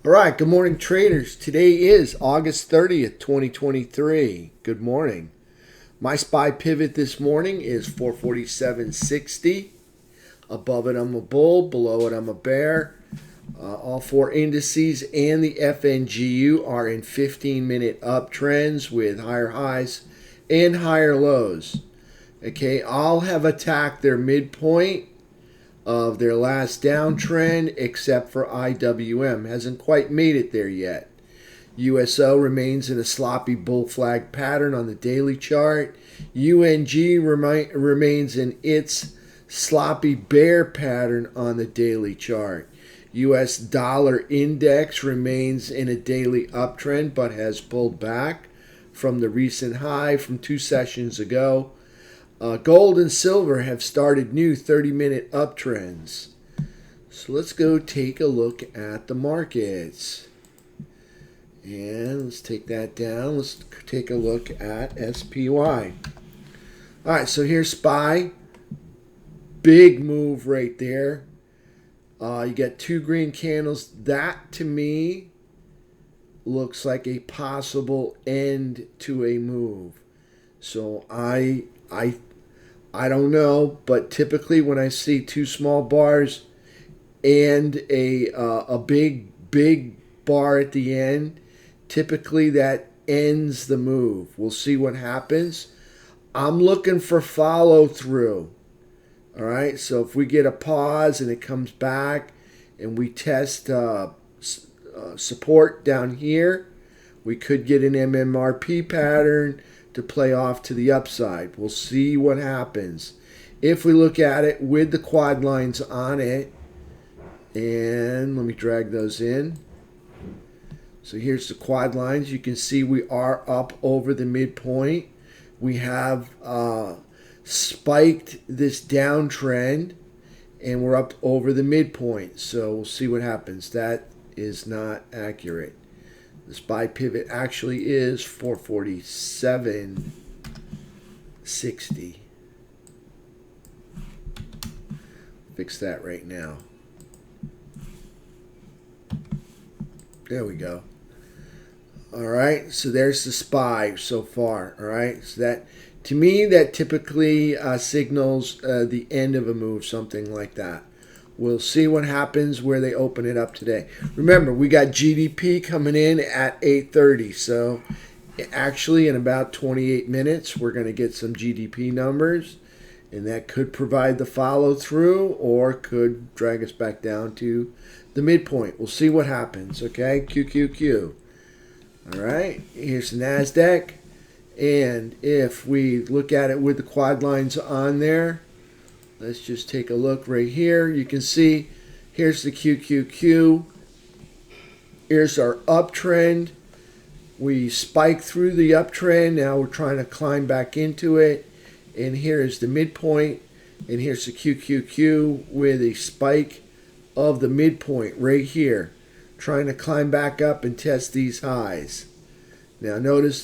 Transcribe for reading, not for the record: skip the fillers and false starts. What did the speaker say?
All right, good morning, traders. Today is August 30th, 2023. Good morning. My SPY pivot this morning is 447.60. Above it, I'm a bull. Below it, I'm a bear. All four indices and the FNGU are in 15-minute uptrends with higher highs and higher lows. Okay, all have attacked their midpoint of their last downtrend, except for IWM. Hasn't quite made it there yet. USO remains in a sloppy bull flag pattern on the daily chart. UNG remains in its sloppy bear pattern on the daily chart. US dollar index remains in a daily uptrend but has pulled back from the recent high from 2 sessions ago. Gold and silver have started new 30-minute uptrends. So let's go take a look at the markets. And let's take that down. Let's take a look at SPY. All right, so here's SPY. Big move right there. You got 2 green candles. That, to me, looks like a possible end to a move. So I don't know, but typically when I see 2 small bars and a big bar at the end, typically that ends the move. We'll see what happens. I'm looking for follow through. All right, so if we get a pause and it comes back and we test support down here, we could get an MMRP pattern to play off to the upside. We'll see what happens. If we look at it with the quad lines on it, and let me drag those in. So here's the quad lines. You can see we are up over the midpoint. We have spiked this downtrend, and we're up over the midpoint. So we'll see what happens. That is not accurate. The SPY pivot actually is 447.60. Fix that right now. There we go. All right, so there's the SPY so far. All right, so that, to me, that typically signals the end of a move, something like that. We'll see what happens where they open it up today. Remember, we got GDP coming in at 8:30. So actually in about 28 minutes, we're going to get some GDP numbers. And that could provide the follow through or could drag us back down to the midpoint. We'll see what happens, okay? QQQ. All right, here's the NASDAQ. And if we look at it with the quad lines on there, let's just take a look right here. You can see here's the QQQ. Here's our uptrend. We spiked through the uptrend. Now we're trying to climb back into it. And here is the midpoint. And here's the QQQ with a spike of the midpoint right here. Trying to climb back up and test these highs. Now notice